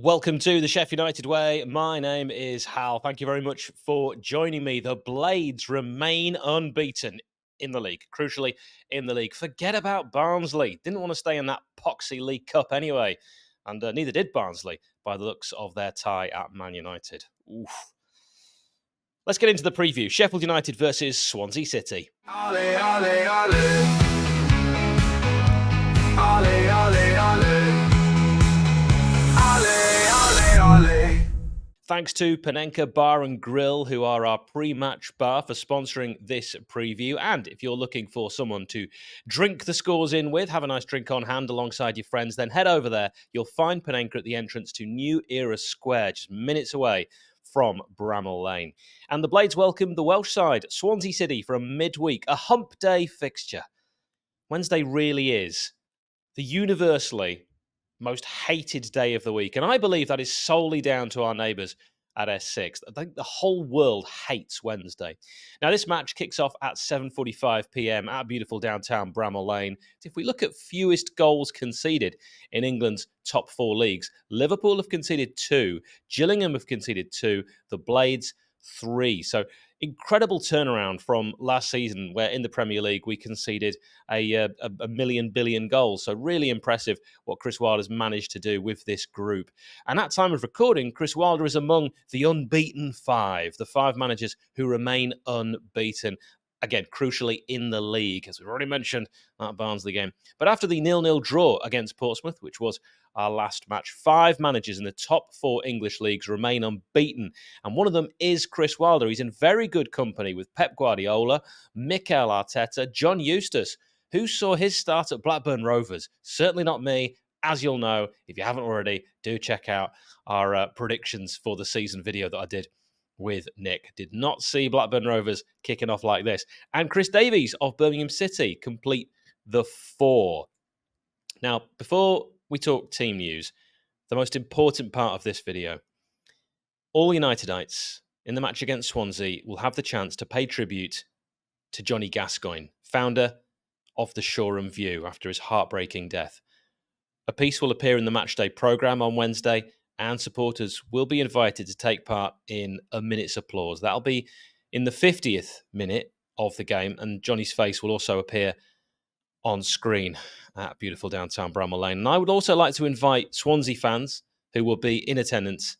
Welcome to the Sheffield United Way. My name is Hal. Thank you very much for joining me. The Blades remain unbeaten in the league, crucially in the league. Forget about Barnsley. Didn't want to stay in that poxy League Cup anyway. And neither did Barnsley by the looks of their tie at Man United. Oof. Let's get into the preview. Sheffield United versus Swansea City. Ole, ole, ole. Ole, ole, ole. Thanks to 𝗵𝗵𝗶 Bar and Grill, who are our pre-match bar, for sponsoring this preview. And if you're looking for someone to drink the scores in with, have a nice drink on hand alongside your friends, then head over there. You'll find 𝗵𝗵𝗶 at the entrance to 𝗬𝗽𝗍 Square, just minutes away from Bramall Lane. And the Blades welcome the Welsh side, Swansea City, for a midweek, a hump day fixture. Wednesday really is the universally most hated day of the week. And I believe that is solely down to our neighbours at S6. I think the whole world hates Wednesday. Now, this match kicks off at 7:45 p.m. at beautiful downtown Bramall Lane. If we look at fewest goals conceded in England's top four leagues, Liverpool have conceded 2, Gillingham have conceded 2, the Blades 3. So incredible turnaround from last season, where in the Premier League we conceded a million billion goals. So really impressive what Chris Wilder has managed to do with this group. And at time of recording, Chris Wilder is among the unbeaten 5, the 5 managers who remain unbeaten. Again, crucially in the league, as we've already mentioned, that Barnsley game. But after the 0-0 draw against Portsmouth, which was our last match, 5 managers in the top 4 English leagues remain unbeaten. And one of them is Chris Wilder. He's in very good company with Pep Guardiola, Mikel Arteta, John Eustace, who saw his start at Blackburn Rovers. Certainly not me. As you'll know, if you haven't already, do check out our predictions for the season video that I did with Nick. Did not see Blackburn Rovers kicking off like this. And Chris Davies of Birmingham City complete the 4. Now, before we talk team news, the most important part of this video, all Unitedites in the match against Swansea will have the chance to pay tribute to Johnny Gascoigne, founder of the Shoreham View, after his heartbreaking death. A piece will appear in the matchday programme on Wednesday, and supporters will be invited to take part in a minute's applause. That'll be in the 50th minute of the game, and Johnny's face will also appear on screen at beautiful downtown Bramall Lane. And I would also like to invite Swansea fans who will be in attendance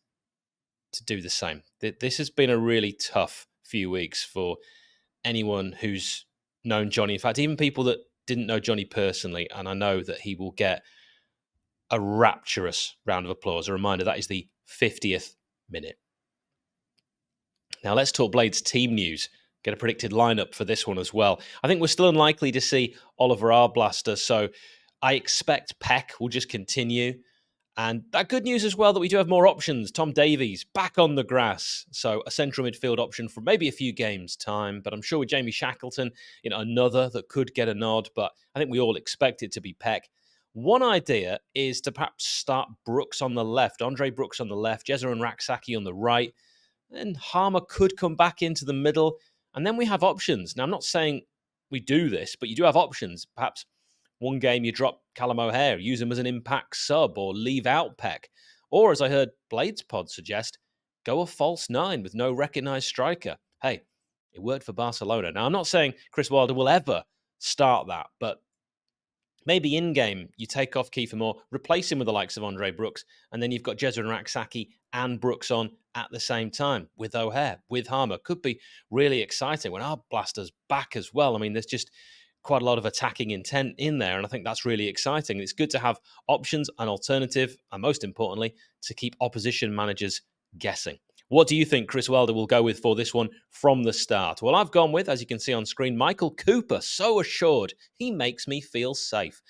to do the same. This has been a really tough few weeks for anyone who's known Johnny. In fact, even people that didn't know Johnny personally, and I know that he will get a rapturous round of applause. A reminder, that is the 50th minute. Now let's talk Blades team news. Get a predicted lineup for this one as well. I think we're still unlikely to see Oliver Ardblaster, so I expect Peck will just continue. And that good news as well that we do have more options. Tom Davies back on the grass, so a central midfield option for maybe a few games' time. But I'm sure with Jamie Shackleton, another that could get a nod. But I think we all expect it to be Peck. One idea is to perhaps start Brooks on the left, Andre Brooks on the left, 𝗍𝗻𝗄𝗃𝗍 on the right, and 𝗲𝗲𝗻 could come back into the middle, and then we have options. Now, I'm not saying we do this, but you do have options. Perhaps one game you drop Callum O'Hare, use him as an impact sub, or leave out Peck. Or, as I heard Blades Pod suggest, go a false 9 with no recognised striker. Hey, it worked for Barcelona. Now, I'm not saying Chris Wilder will ever start that, but maybe in-game, you take off 𝗍𝗻𝗄, replace him with the likes of Andre Brooks, and then you've got 𝗍𝗻𝗄𝗃𝗍 and Brooks on at the same time, with O'Hare, with 𝗲𝗻𝗄. Could be really exciting when Ardblaster's back as well. I mean, there's just quite a lot of attacking intent in there, and I think that's really exciting. It's good to have options, an alternative, and most importantly, to keep opposition managers guessing. What do you think Chris Wilder will go with for this one from the start? Well, I've gone with, as you can see on screen, Michael Cooper. So assured. He makes me feel safe.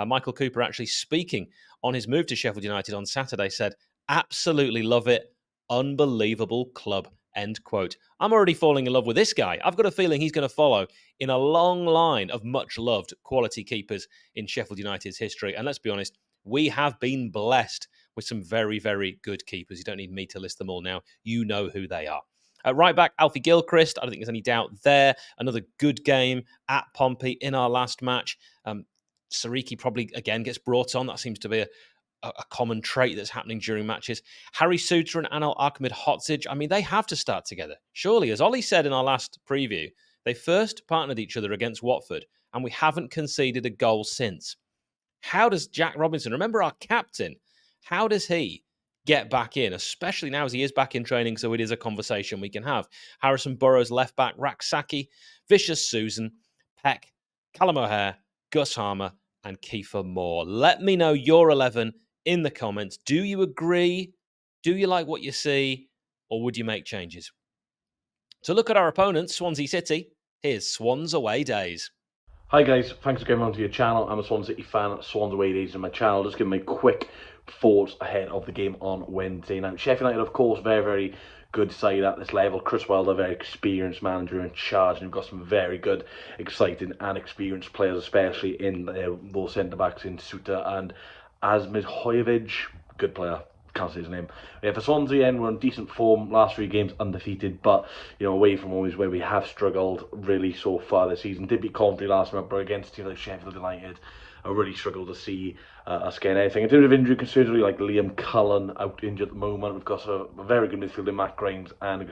Michael Cooper actually speaking on his move to Sheffield United on Saturday said, "Absolutely love it. Unbelievable club." End quote. I'm already falling in love with this guy. I've got a feeling he's going to follow in a long line of much-loved quality keepers in Sheffield United's history. And let's be honest, we have been blessed with some very, very good keepers. You don't need me to list them all now. You know who they are. Right back, 𝗤𝗏𝗍𝗃. I don't think there's any doubt there. Another good game at Pompey in our last match. 𝗍𝗏𝗃𝗍 probably, again, gets brought on. That seems to be a common trait that's happening during matches. 𝗲𝗲𝗕 and 𝗚𝗿𝗲𝗲𝗲 I mean, they have to start together. Surely, as Ollie said in our last preview, they first partnered each other against Watford, and we haven't conceded a goal since. How does Jack Robinson, remember our captain, how does he get back in, especially now as he is back in training, so it is a conversation we can have. Harrison Burrows, left back, 𝗍𝗲𝗄𝐻𝗍, 𝗫𝗍 Peck, Callum O'Hare, Gus Harmer, and Kiefer Moore. Let me know your 11 in the comments. Do you agree? Do you like what you see? Or would you make changes? To look at our opponents, Swansea City, here's Swans away days. Hi guys, thanks for coming onto your channel. I'm a Swansea City fan, Swans away days in my channel. Just giving my quick thoughts ahead of the game on Wednesday. Now, Sheffield United, of course, very good side at this level. Chris Wilder, very experienced manager in charge, and we've got some very good, exciting and experienced players, especially in those centre-backs in Suter and 𝗍𝗲𝗄𝐻𝗍, good player. Can't say his name. For Swansea, we're in decent form. Last 3 games undefeated, but away from home is where we have struggled really so far this season. Did beat Coventry last month, but against teams like Sheffield United, I really struggle to see us getting anything. In terms of injury concerns, like Liam Cullen out injured at the moment. We've got a very good midfielder in Matt Grimes and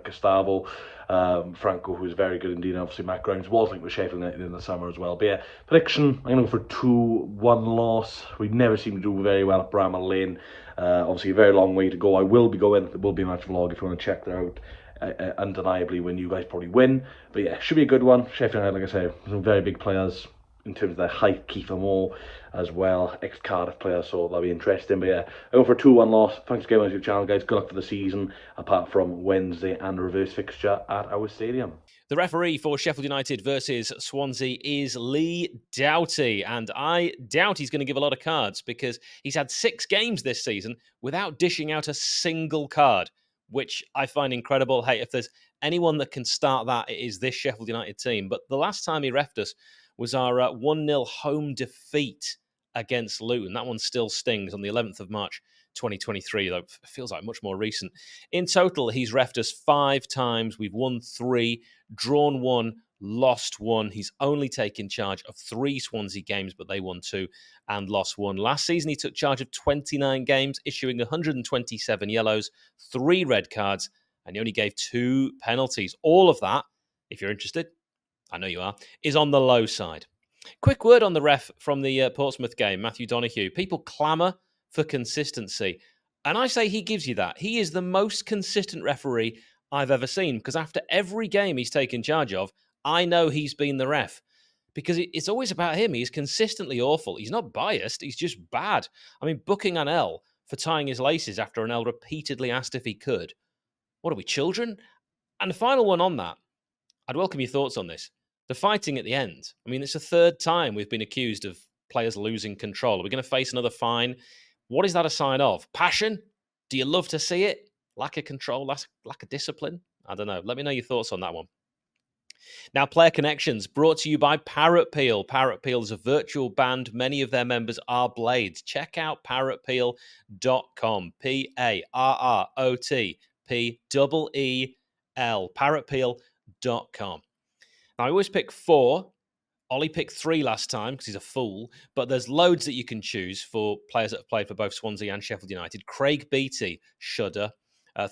Gustavo Franco, who is very good indeed. And obviously, Matt Grimes was linked with Sheffield United in the summer as well. But yeah, prediction, I'm going to go for 2-1 loss. We never seem to do very well at Bramall Lane. Obviously, a very long way to go. I will be going. There will be a match vlog if you want to check that out. Undeniably, when you guys probably win. But yeah, should be a good one. Sheffield United, like I say, some very big players in terms of their height. Kiefer Moore as well, ex-Cardiff player, so that'll be interesting. But yeah, I go for a 2-1 loss. Thanks for getting on to your channel, guys. Good luck for the season, apart from Wednesday and a reverse fixture at our stadium. The referee for Sheffield United versus Swansea is Lee Doughty, and I doubt he's going to give a lot of cards because he's had 6 games this season without dishing out a single card, which I find incredible. Hey, if there's anyone that can start that, it is this Sheffield United team. But the last time he refed us was our 1-0 home defeat against Luton. That one still stings on the 11th of March 2023, though it feels like much more recent. In total, he's refed us 5 times. We've won 3, drawn 1, lost 1. He's only taken charge of 3 Swansea games, but they won 2 and lost 1. Last season, he took charge of 29 games, issuing 127 yellows, 3 red cards, and he only gave 2 penalties. All of that, if you're interested, I know you are, is on the low side. Quick word on the ref from the Portsmouth game, Matthew Donoghue. People clamour for consistency, and I say he gives you that. He is the most consistent referee I've ever seen, because after every game he's taken charge of, I know he's been the ref, because it's always about him. He's consistently awful. He's not biased, he's just bad. I mean, booking Anel for tying his laces after Anel repeatedly asked if he could. What are we, children? And the final one on that, I'd welcome your thoughts on this. The fighting at the end. I mean, it's the 3rd time we've been accused of players losing control. Are we going to face another fine? What is that a sign of? Passion? Do you love to see it? Lack of control? Lack of discipline? I don't know. Let me know your thoughts on that one. Now, Player Connections, brought to you by 𝗏𝗏𝗄𝐿. 𝗏𝗏𝗄𝐿 is a virtual band. Many of their members are Blades. Check out 𝗏𝗏𝗄𝐿.com. 𝗏𝗏𝗄𝐿. 𝗏𝗏𝗄𝐿.com. Now, I always pick 4. Ollie picked 3 last time because he's a fool, but there's loads that you can choose for players that have played for both Swansea and Sheffield United. 𝗏𝗏𝗄𝐿,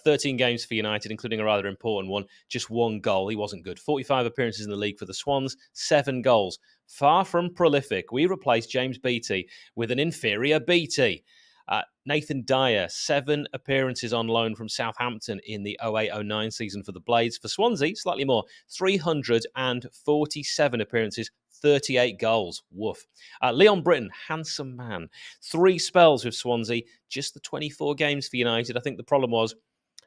13 games for United, including a rather important one, just 1 goal. He wasn't good. 45 appearances in the league for the Swans, 7 goals. Far from prolific. We replaced James 𝗏𝗏𝗄𝐿 with an inferior 𝗏𝗏𝗏𝗏. Nathan Dyer, 7 appearances on loan from Southampton in the 08-09 season for the Blades. For Swansea, slightly more, 347 appearances, 38 goals. Woof. Leon Britton, handsome man. 3 spells with Swansea, just the 24 games for United. I think the problem was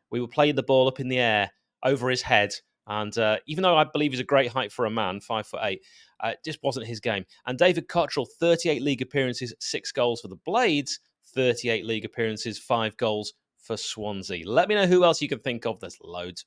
we were playing the ball up in the air over his head. And even though I believe he's a great height for a man, 5'8", it just wasn't his game. And David Cottrell, 38 league appearances, 6 goals for the Blades. 38 league appearances, 5 goals for Swansea. Let me know who else you can think of. There's loads.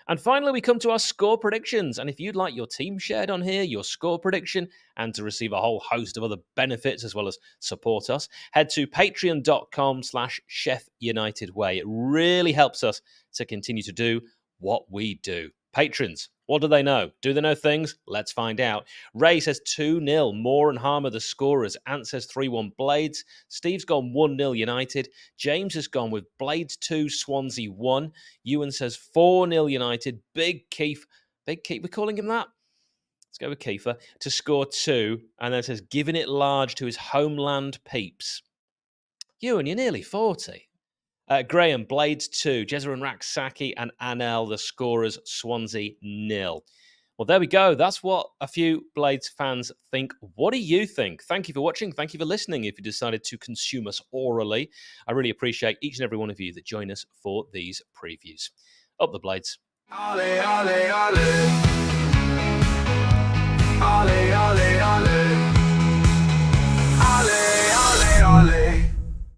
And finally, we come to our score predictions. And if you'd like your team shared on here, your score prediction, and to receive a whole host of other benefits as well as support us, head to patreon.com/SheffUnitedWay. It really helps us to continue to do what we do. Patrons, What do they know? Do they know things? Let's find out. Ray says 2-0. Moore and Harmer the scorers. Ant says 3-1 Blades. Steve's gone 1-0 United. James has gone with Blades 2, Swansea 1. Ewan says 4-0 United. Big Keith. We're calling him that? Let's go with Kiefer to score 2. And then says giving it large to his homeland peeps. Ewan, you're nearly 40. Graham, Blades 2, Jezza Rak-Saki and Anel, the scorers, Swansea 0. Well, there we go. That's what a few Blades fans think. What do you think? Thank you for watching. Thank you for listening if you decided to consume us orally. I really appreciate each and every one of you that join us for these previews. Up the Blades. 𝗚𝗿𝗲𝗲𝗹 𝗚𝗿𝗲𝗲𝗹 𝗚𝗿𝗲𝗲𝗹